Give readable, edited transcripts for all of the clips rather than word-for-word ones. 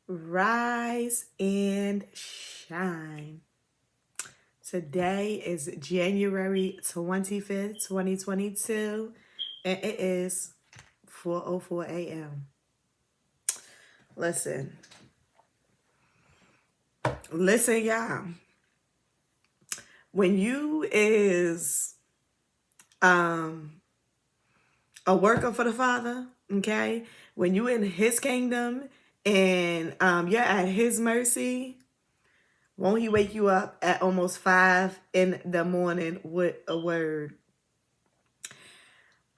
Rise and shine. Today is January 25th, 2022, and it is 4:04 a.m. Listen, listen, y'all. When you is um a worker for the Father, okay? When you in his kingdom and you're at his mercy, won't he wake you up at almost 5 in the morning with a word?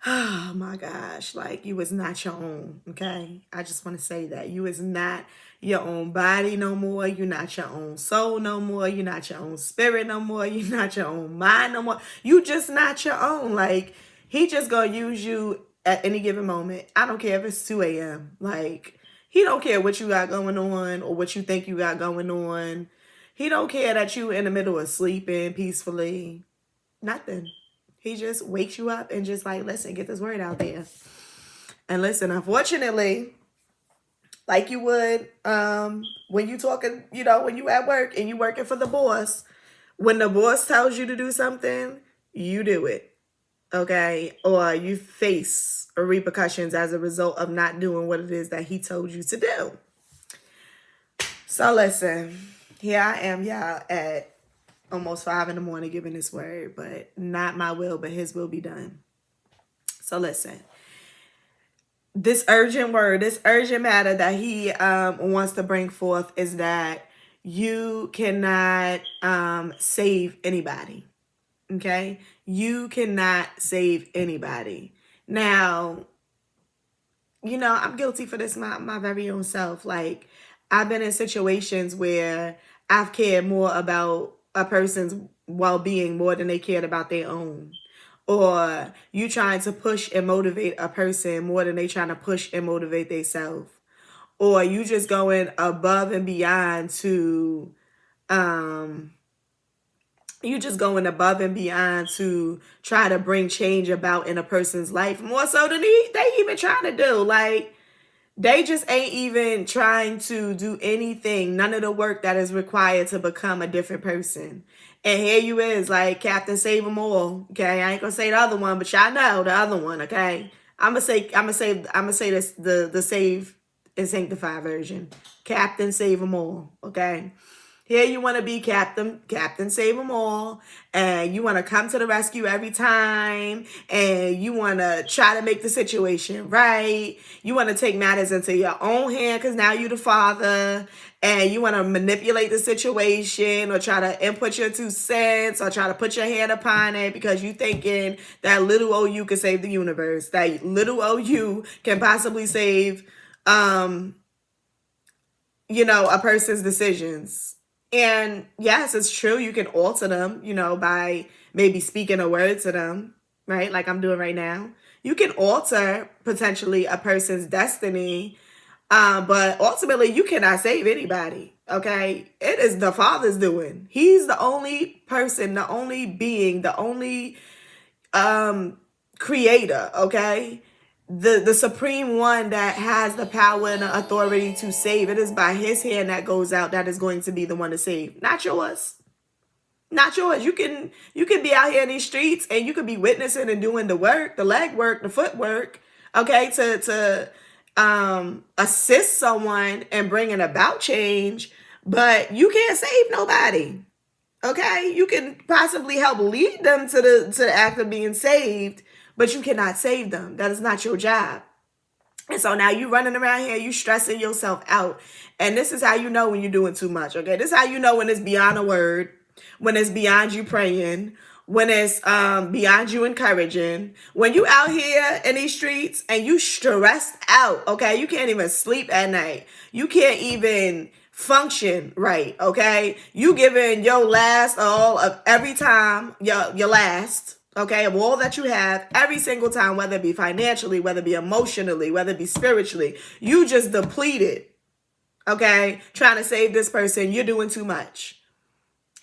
Oh my gosh, like you is not your own, okay? I just want to say that. You is not your own body no more. You're not your own soul no more. You're not your own spirit no more. You're not your own mind no more. You just not your own. Like, he just gonna use you at any given moment. I don't care if it's 2 a.m. Like, he don't care what you got going on or what you think you got going on. He don't care that you in the middle of sleeping peacefully. Nothing. He just wakes you up and just like, listen, get this word out there. And listen, unfortunately, like you would when you talking, when you at work and you working for the boss, when the boss tells you to do something, you do it. Okay? Or you face repercussions as a result of not doing what it is that he told you to do. So listen, here I am, y'all, at almost 5 in the morning giving this word, but not my will, but his will be done. So listen, this urgent word, this urgent matter that he wants to bring forth is that you cannot save anybody. Okay? You cannot save anybody. Now, I'm guilty for this, my very own self. Like, I've been in situations where I've cared more about a person's well-being more than they cared about their own. Or you trying to push and motivate a person more than they trying to push and motivate themselves. Or you just going above and beyond to try to bring change about in a person's life more so than they even trying to do. Like, they just ain't even trying to do anything, none of the work that is required to become a different person. And here you is, like Captain Save 'em All. Okay, I ain't gonna say the other one, but y'all know the other one. Okay, I'm gonna say this the Save and Sanctify version. Captain Save 'em All. Okay. Here you want to be Captain Save 'em All, and you want to come to the rescue every time, and you want to try to make the situation right. You want to take matters into your own hand because now you're the father, and you want to manipulate the situation or try to input your 2 cents or try to put your hand upon it because you thinking that little old you can save the universe, that little old you can possibly save, a person's decisions. And yes, it's true. You can alter them, by maybe speaking a word to them, right? Like I'm doing right now. You can alter potentially a person's destiny, but ultimately you cannot save anybody. Okay. It is the Father's doing. He's the only person, the only being, the only creator. Okay. The supreme one that has the power and the authority to save. It is by his hand that goes out that is going to be the one to save, not yours. Not yours. You can be out here in these streets and you could be witnessing and doing the work, the leg work, the footwork, okay, to assist someone and bringing about change, but you can't save nobody. Okay, you can possibly help lead them to the act of being saved, but you cannot save them. That is not your job. And so now you running around here, you stressing yourself out. And this is how you know when you're doing too much, okay? This is how you know when it's beyond a word, when it's beyond you praying, when it's beyond you encouraging. When you out here in these streets and you stressed out, okay? You can't even sleep at night. You can't even function right, okay? You giving your last all of every time, your last, okay, of all that you have, every single time, whether it be financially, whether it be emotionally, whether it be spiritually, you just depleted, okay, trying to save this person. You're doing too much.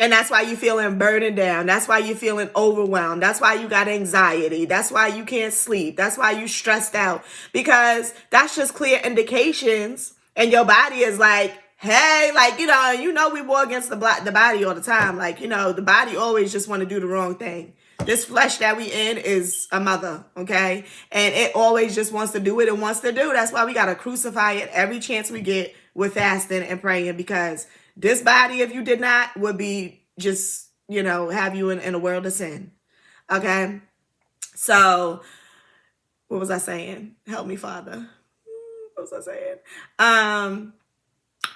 And that's why you're feeling burdened down. That's why you're feeling overwhelmed. That's why you got anxiety. That's why you can't sleep. That's why you stressed out. Because that's just clear indications And your body is like, hey, like, we war against the body all the time. Like, the body always just want to do the wrong thing. This flesh that we in is a mother, okay? And it always just wants to do what it wants to do. That's why we got to crucify it every chance we get with fasting and praying, because this body, if you did not, would be just, have you in a world of sin, okay? So, what was I saying? Help me, Father. What was I saying?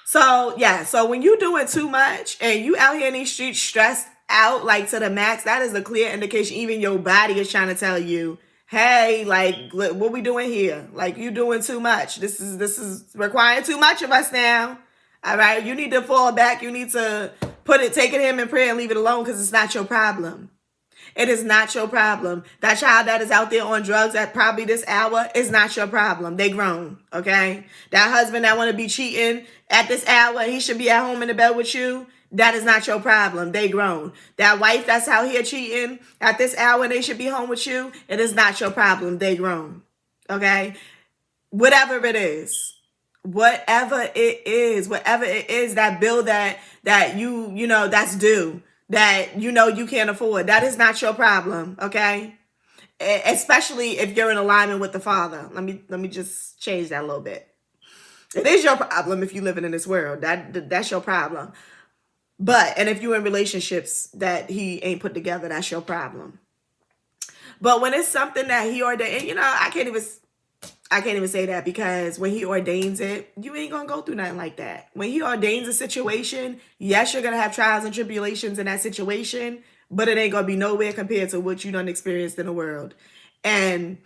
So when you doing too much and you out here in these streets stressed out like to the max, that is a clear indication. Even your body is trying to tell you, hey, like, what we doing here? Like, you doing too much. This is requiring too much of us now. All right, you need to fall back. You need to take it to him in prayer and leave it alone, because it's not your problem. It is not your problem. That child that is out there on drugs at probably this hour is not your problem. They grown, okay? That husband that want to be cheating at this hour, he should be at home in the bed with you. That is not your problem. They grown. That wife that's out here cheating at this hour, they should be home with you. It is not your problem. They grown, okay? Whatever it is. Whatever it is that bill that that's due, that you can't afford, that is not your problem, okay? Especially if you're in alignment with the Father. Let me just change that a little bit. It is your problem if you're living in this world. That's your problem. And if you're in relationships that he ain't put together, that's your problem. But when it's something that he ordained, I can't even say that, because when he ordains it, you ain't gonna go through nothing like that. When he ordains a situation, yes, you're gonna have trials and tribulations in that situation, but it ain't gonna be nowhere compared to what you done experienced in the world. And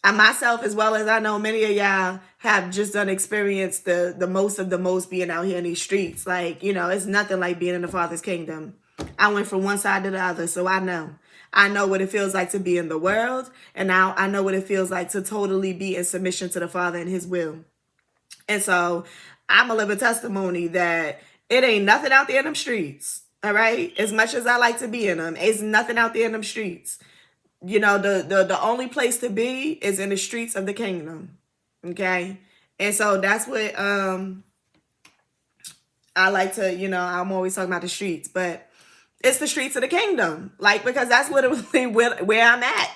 I myself, as well as I know many of y'all, have just done experienced the most of the most being out here in these streets. Like, it's nothing like being in the Father's kingdom. I went from one side to the other, so I know. I know what it feels like to be in the world, and now I know what it feels like to totally be in submission to the Father and his will. And so I'm a living testimony that it ain't nothing out there in them streets, all right? As much as I like to be in them, it's nothing out there in them streets. The only place to be is in the streets of the kingdom, okay? And so that's what I like to, I'm always talking about the streets, but it's the streets of the kingdom, like, because that's literally where I'm at,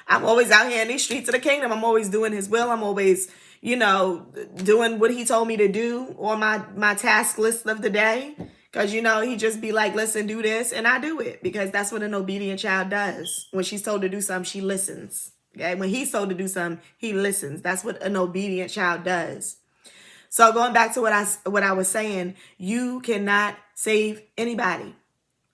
I'm always out here in these streets of the kingdom. I'm always doing his will. I'm always, doing what he told me to do on my task list of the day. Because, he just be like, listen, do this. And I do it, because that's what an obedient child does. When she's told to do something, she listens. Okay. When he's told to do something, he listens. That's what an obedient child does. So going back to what I was saying, you cannot save anybody.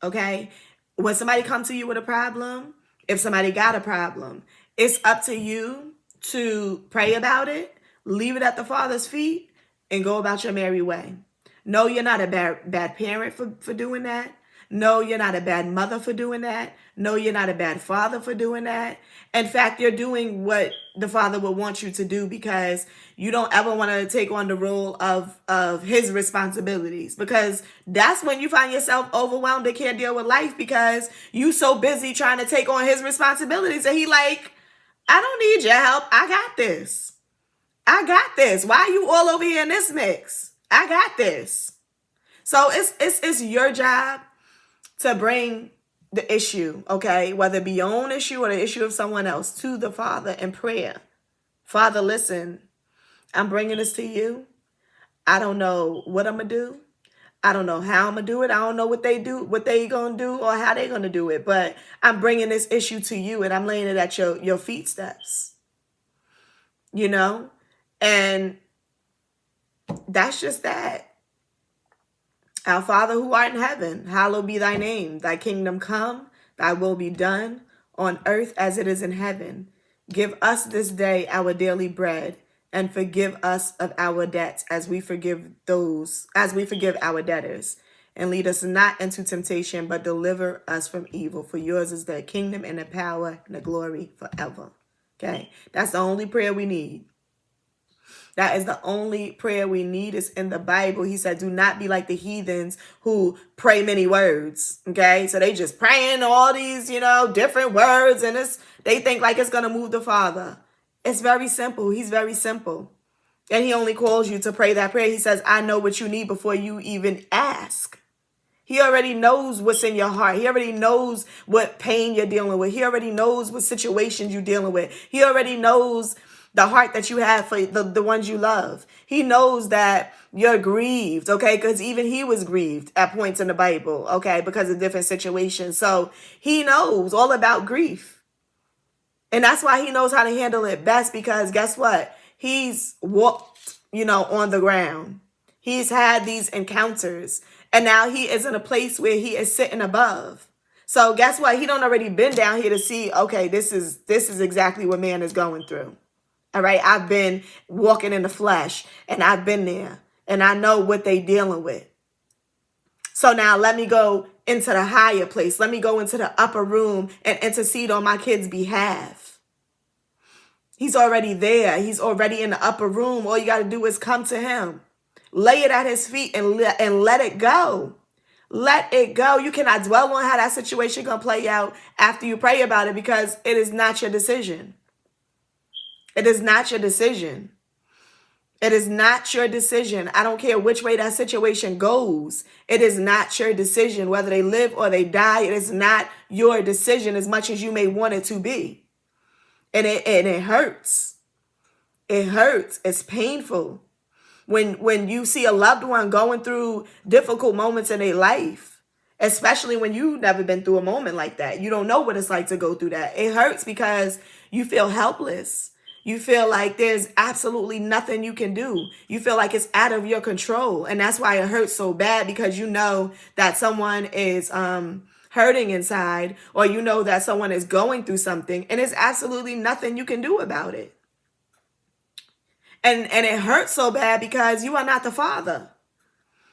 Okay. When somebody comes to you with a problem, if somebody got a problem, it's up to you to pray about it, leave it at the Father's feet, and go about your merry way. No, you're not a bad parent for doing that. No, you're not a bad mother for doing that. No, you're not a bad father for doing that. In fact, you're doing what the Father would want you to do, because you don't ever want to take on the role of his responsibilities, because that's when you find yourself overwhelmed and can't deal with life, because you so busy trying to take on his responsibilities. And he like, I don't need your help. I got this. I got this. Why are you all over here in this mix? I got this. So it's your job to bring the issue, okay, whether it be your own issue or the issue of someone else, to the Father in prayer. Father, listen, I'm bringing this to you. I don't know what I'm going to do. I don't know how I'm going to do it. I don't know what they going to do or how they going to do it. But I'm bringing this issue to you, and I'm laying it at your feet steps. And that's just that. Our Father who art in heaven, hallowed be thy name. Thy kingdom come, thy will be done on earth as it is in heaven. Give us this day our daily bread, and forgive us of our debts as we forgive our debtors. And lead us not into temptation, but deliver us from evil. For yours is the kingdom and the power and the glory forever. Okay, that's the only prayer we need. That is the only prayer we need. Is in the Bible. He said, do not be like the heathens who pray many words. Okay. So they just praying all these, different words, and they think like it's going to move the Father. It's very simple. He's very simple. And he only calls you to pray that prayer. He says, I know what you need before you even ask. He already knows what's in your heart. He already knows what pain you're dealing with. He already knows what situations you're dealing with. He already knows the heart that you have for the ones you love. He knows that you're grieved, okay? Because even he was grieved at points in the Bible, okay? Because of different situations. So he knows all about grief. And that's why he knows how to handle it best, because guess what? He's walked, on the ground. He's had these encounters. And now he is in a place where he is sitting above. So guess what? He don't already been down here to see, okay, this is exactly what man is going through. All right. I've been walking in the flesh and I've been there and I know what they dealing with. So now let me go into the higher place. Let me go into the upper room and intercede on my kids' behalf. He's already there. He's already in the upper room. All you got to do is come to him. Lay it at his feet and let it go. Let it go. You cannot dwell on how that situation going to play out after you pray about it, because it is not your decision. It is not your decision. It is not your decision. I don't care which way that situation goes. It is not your decision. Whether they live or they die, it is not your decision as much as you may want it to be. And it hurts. It hurts. It's painful. When you see a loved one going through difficult moments in their life, especially when you've never been through a moment like that. You don't know what it's like to go through that. It hurts because you feel helpless. You feel like there's absolutely nothing you can do. You feel like it's out of your control. And that's why it hurts so bad, because you know that someone is hurting inside, or you know that someone is going through something, and there's absolutely nothing you can do about it. And it hurts so bad because you are not the father.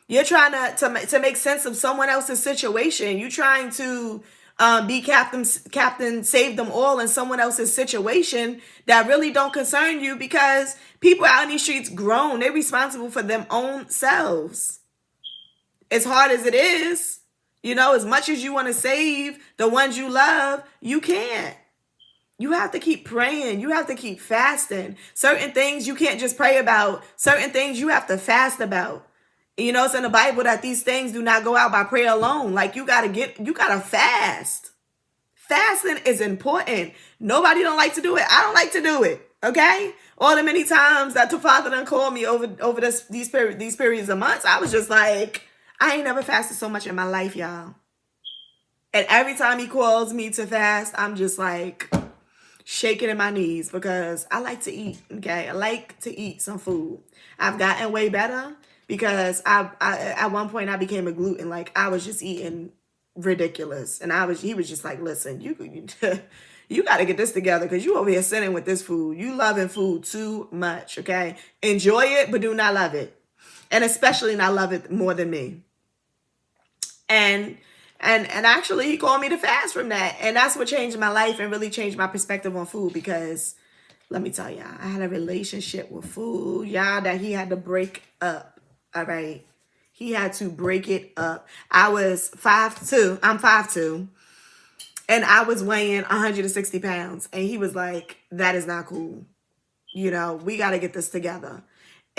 You're trying to make sense of someone else's situation. You're trying to be captain, save them all in someone else's situation that really don't concern you, because people out in these streets grown. They're responsible for their own selves. As hard as it is, as much as you want to save the ones you love, you can't. You have to keep praying. You have to keep fasting. Certain things you can't just pray about. Certain things you have to fast about. It's in the Bible that these things do not go out by prayer alone. Like you gotta fast. Fasting is important. Nobody don't like to do it. I don't like to do it. Okay? All the many times that the Father done called me over these periods of months, I was just like, I ain't never fasted so much in my life, y'all. And every time he calls me to fast, I'm just like shaking in my knees, because I like to eat. Okay, I like to eat some food. I've gotten way better, because I at one point I became a gluten. Like I was just eating ridiculous, and he was just like, listen, you got to get this together, because you over here sitting with this food. You loving food too much. Okay, enjoy it, but do not love it, and especially not love it more than me. And actually he called me to fast from that. And that's what changed my life and really changed my perspective on food, because let me tell y'all, I had a relationship with food, y'all, that he had to break up. All right. He had to break it up. I was 5'2". I'm 5'2". And I was weighing 160 pounds. And he was like, that is not cool. We got to get this together.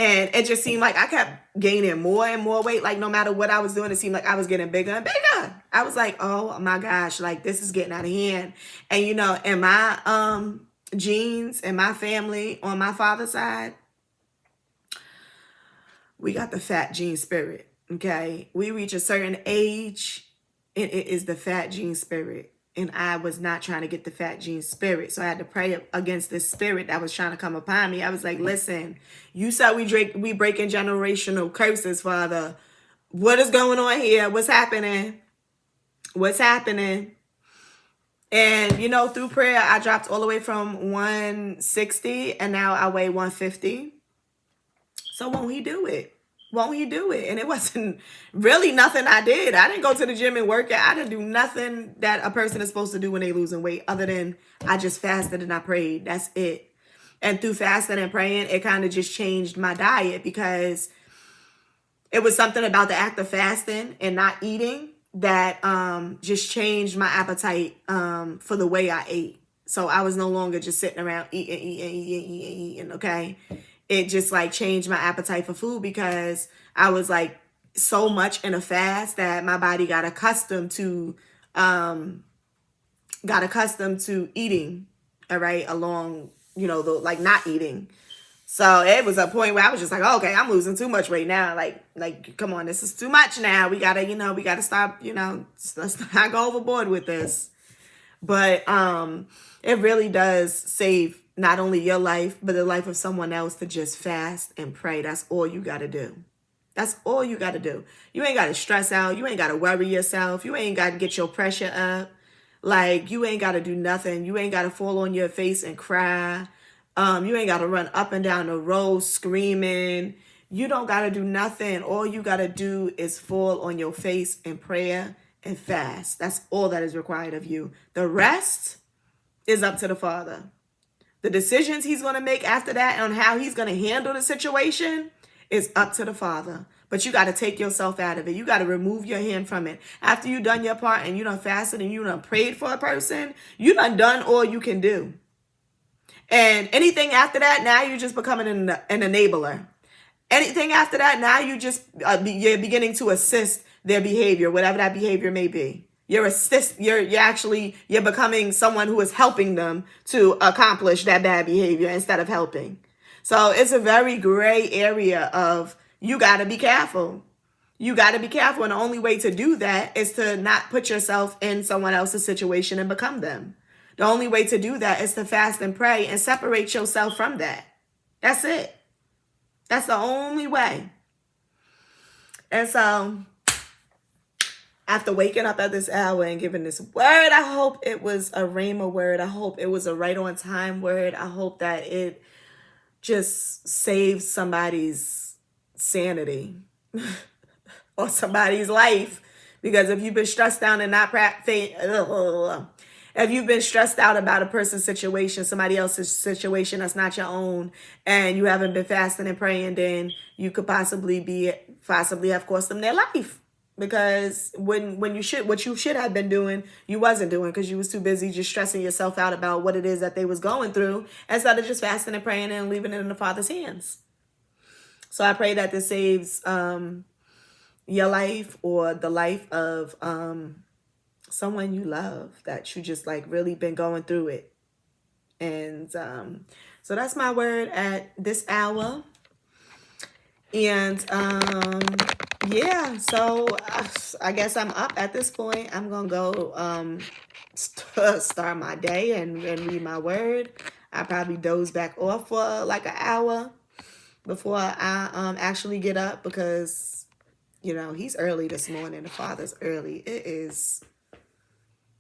And it just seemed like I kept gaining more and more weight. Like no matter what I was doing, it seemed like I was getting bigger and bigger. I was like, oh my gosh, like this is getting out of hand. And in my genes and my family on my father's side, we got the fat gene spirit. Okay. We reach a certain age and it is the fat gene spirit. And I was not trying to get the fat gene spirit. So I had to pray against this spirit that was trying to come upon me. I was like, listen, you said we breaking generational curses, Father. What is going on here? What's happening? What's happening? And, through prayer, I dropped all the way from 160 and now I weigh 150. So won't he do it? Won't he do it? And it wasn't really nothing I did. I didn't go to the gym and work out. I didn't do nothing that a person is supposed to do when they losing weight, other than I just fasted and I prayed. That's it. And through fasting and praying, it kind of just changed my diet, because it was something about the act of fasting and not eating that just changed my appetite for the way I ate. So I was no longer just sitting around eating, okay? it just like changed my appetite for food, because I was like so much in a fast that my body got accustomed to eating, all right, along, the like not eating. So it was a point where I was just like, okay, I'm losing too much weight now. Like, come on, this is too much now. We gotta stop, let's not go overboard with this. But it really does save not only your life, but the life of someone else, to just fast and pray. That's all you gotta do. That's all you gotta do. You ain't gotta stress out. You ain't gotta worry yourself. You ain't gotta get your pressure up. Like, you ain't gotta do nothing. You ain't gotta fall on your face and cry. You ain't gotta run up and down the road screaming. You don't gotta do nothing. All you gotta do is fall on your face in prayer and fast. That's all that is required of you. The rest is up to the Father. The decisions he's going to make after that on how he's going to handle the situation is up to the Father. But you got to take yourself out of it. You got to remove your hand from it. After you done your part and you done fasted and you done prayed for a person, you done all you can do. And anything after that, now you're just becoming an enabler. Anything after that, now you're beginning to assist their behavior, whatever that behavior may be. You're becoming someone who is helping them to accomplish that bad behavior instead of helping. So it's a very gray area of, you got to be careful. You got to be careful. And the only way to do that is to not put yourself in someone else's situation and become them. The only way to do that is to fast and pray and separate yourself from that. That's it. That's the only way. And so, after waking up at this hour and giving this word, I hope it was a rhema word. I hope it was a right on time word. I hope that it just saves somebody's sanity or somebody's life. Because if you've been stressed down and if you've been stressed out about a person's situation, somebody else's situation that's not your own, and you haven't been fasting and praying, then you could possibly have cost them their life. Because what you should have been doing, you wasn't doing, because you was too busy just stressing yourself out about what it is that they was going through, instead of just fasting and praying and leaving it in the Father's hands. So I pray that this saves your life, or the life of someone you love, that you just like really been going through it. And so that's my word at this hour. And yeah, so I guess I'm up at this point. I'm gonna go start my day and read my word. I probably doze back off for like an hour before I actually get up, because he's early this morning. The Father's early. It is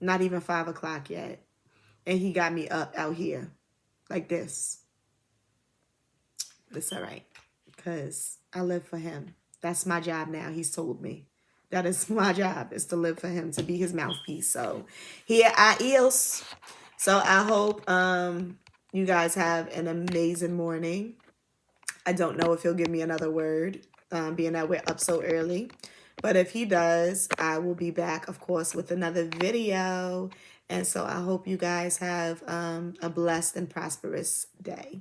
not even 5 o'clock yet, and he got me up out here like this. But it's all right, because I live for him. That's my job now. He's told me that is my job, is to live for him, to be his mouthpiece. So here I is. So I hope you guys have an amazing morning. I don't know if he'll give me another word, being that we're up so early. But if he does, I will be back, of course, with another video. And so I hope you guys have a blessed and prosperous day.